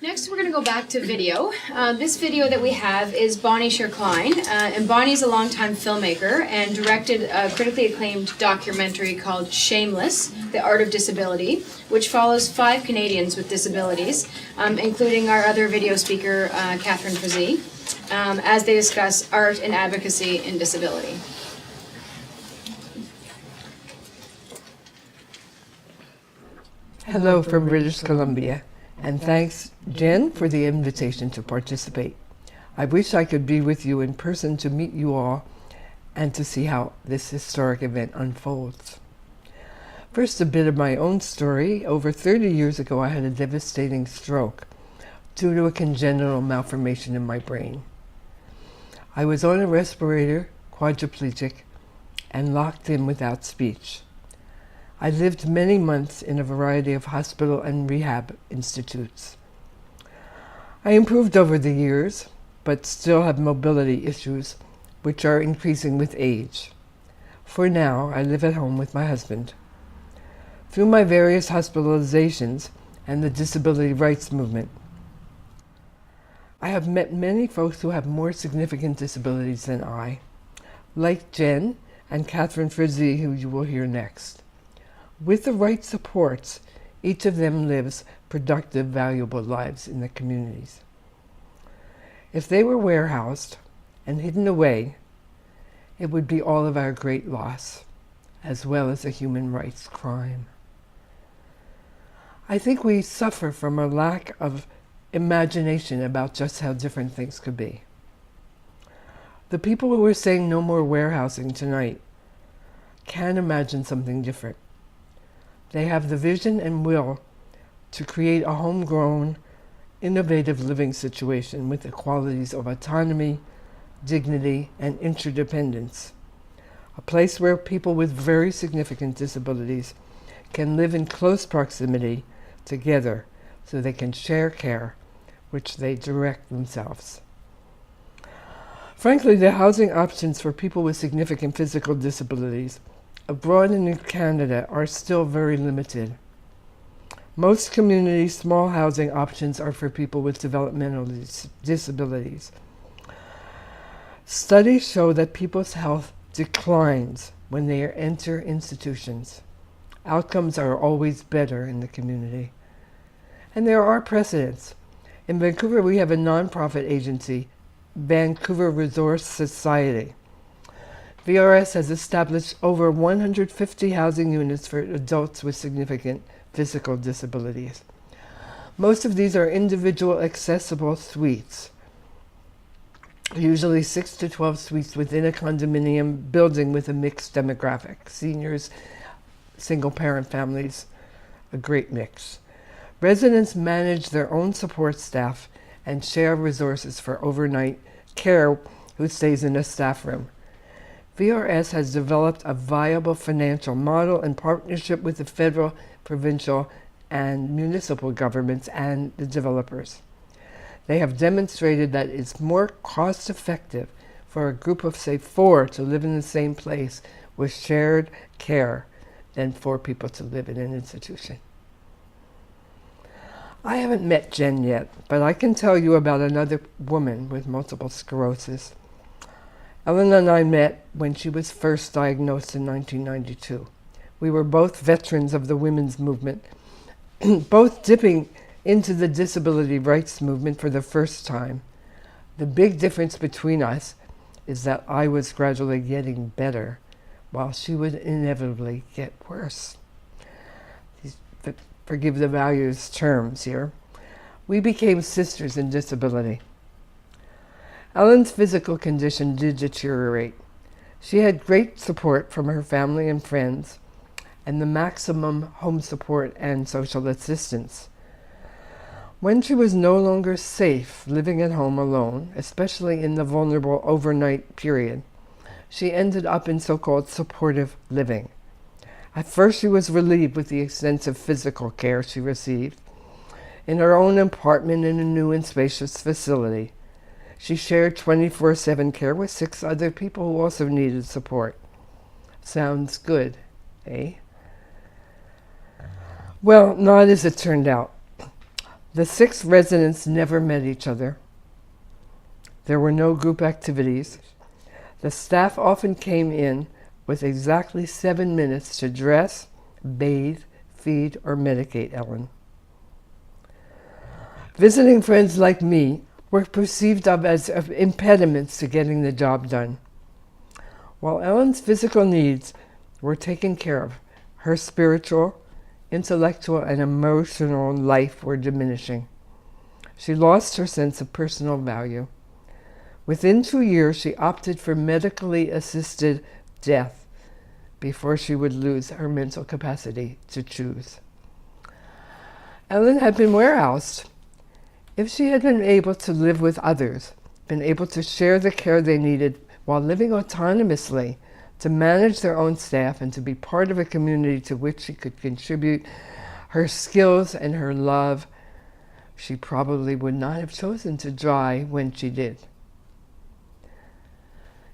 Next, we're going to go back to video. This video that we have is Bonnie Sherr Klein, and Bonnie's a longtime filmmaker and directed a critically acclaimed documentary called Shameless, The Art of Disability, which follows 5 Canadians with disabilities, including our other video speaker, Catherine Frazee, as they discuss art and advocacy in disability. Hello from British Columbia, and thanks, Jen, for the invitation to participate. I wish I could be with you in person to meet you all and to see how this historic event unfolds. First, a bit of my own story. Over 30 years ago, I had a devastating stroke due to a congenital malformation in my brain. I was on a respirator, quadriplegic, and locked in without speech. I lived many months in a variety of hospital and rehab institutes. I improved over the years, but still have mobility issues, which are increasing with age. For now, I live at home with my husband. Through my various hospitalizations and the disability rights movement, I have met many folks who have more significant disabilities than I, like Jen and Catherine Frazee, who you will hear next. With the right supports, each of them lives productive, valuable lives in the communities. If they were warehoused and hidden away, it would be all of our great loss, as well as a human rights crime. I think we suffer from a lack of imagination about just how different things could be. The people who are saying no more warehousing tonight can imagine something different. They have the vision and will to create a homegrown, innovative living situation with the qualities of autonomy, dignity, and interdependence. A place where people with very significant disabilities can live in close proximity together so they can share care, which they direct themselves. Frankly, the housing options for people with significant physical disabilities abroad and in Canada are still very limited. Most communities' small housing options are for people with developmental disabilities. Studies show that people's health declines when they enter institutions. Outcomes are always better in the community. And there are precedents. In Vancouver, we have a nonprofit agency, Vancouver Resource Society. VRS has established over 150 housing units for adults with significant physical disabilities. Most of these are individual accessible suites, usually 6 to 12 suites within a condominium building with a mixed demographic. Seniors, single-parent families, a great mix. Residents manage their own support staff and share resources for overnight care who stays in a staff room. VRS has developed a viable financial model in partnership with the federal, provincial, and municipal governments and the developers. They have demonstrated that it's more cost-effective for a group of, say, 4 to live in the same place with shared care than for people to live in an institution. I haven't met Jen yet, but I can tell you about another woman with multiple sclerosis. Ellen and I met when she was first diagnosed in 1992. We were both veterans of the women's movement, both dipping into the disability rights movement for the first time. The big difference between us is that I was gradually getting better, while she would inevitably get worse. Forgive the values terms here. We became sisters in disability. Ellen's physical condition did deteriorate. She had great support from her family and friends, and the maximum home support and social assistance. When she was no longer safe living at home alone, especially in the vulnerable overnight period, she ended up in so-called supportive living. At first, she was relieved with the extensive physical care she received in her own apartment in a new and spacious facility. She shared 24/7 care with 6 other people who also needed support. Sounds good, eh? Well, not as it turned out. The 6 residents never met each other. There were no group activities. The staff often came in with exactly 7 minutes to dress, bathe, feed, or medicate Ellen. Visiting friends like me were perceived of as impediments to getting the job done. While Ellen's physical needs were taken care of, her spiritual, intellectual, and emotional life were diminishing. She lost her sense of personal value. Within 2 years, she opted for medically assisted death before she would lose her mental capacity to choose. Ellen had been warehoused. If she had been able to live with others, been able to share the care they needed while living autonomously, to manage their own staff and to be part of a community to which she could contribute her skills and her love, she probably would not have chosen to die when she did.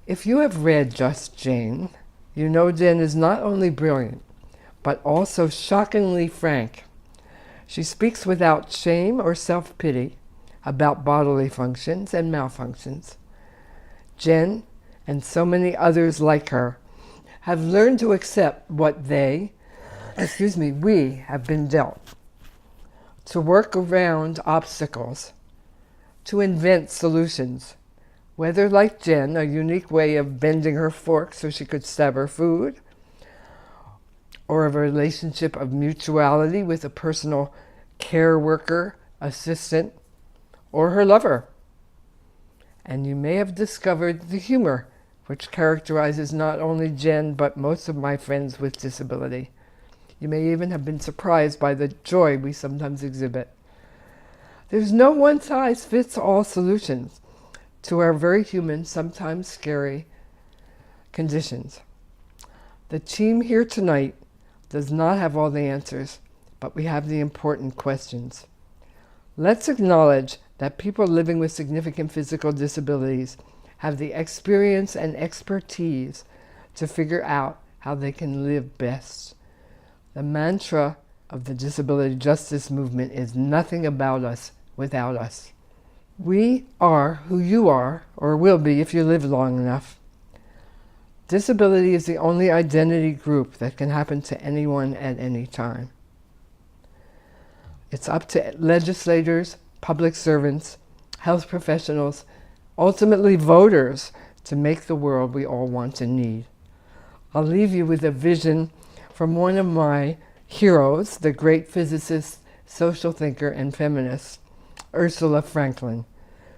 If you have read Just Jane, you know Jen is not only brilliant, but also shockingly frank. She speaks without shame or self-pity about bodily functions and malfunctions. Jen, and so many others like her, have learned to accept what we have been dealt, to work around obstacles, to invent solutions, whether like Jen, a unique way of bending her fork so she could stab her food, or a relationship of mutuality with a personal care worker, assistant, or her lover. And you may have discovered the humor which characterizes not only Jen but most of my friends with disability. You may even have been surprised by the joy we sometimes exhibit. There's no one-size-fits-all solutions to our very human, sometimes scary conditions. The team here tonight does not have all the answers, but we have the important questions. Let's acknowledge that people living with significant physical disabilities have the experience and expertise to figure out how they can live best. The mantra of the disability justice movement is nothing about us without us. We are who you are, or will be if you live long enough. Disability is the only identity group that can happen to anyone at any time. It's up to legislators, public servants, health professionals, ultimately voters, to make the world we all want and need. I'll leave you with a vision from one of my heroes, the great physicist, social thinker, and feminist, Ursula Franklin,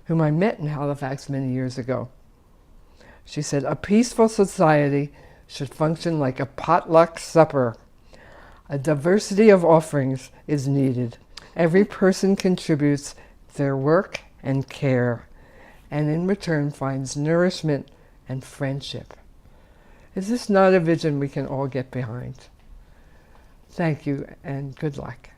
whom I met in Halifax many years ago. She said, "A peaceful society should function like a potluck supper. A diversity of offerings is needed. Every person contributes their work and care, and in return finds nourishment and friendship." Is this not a vision we can all get behind? Thank you, and good luck.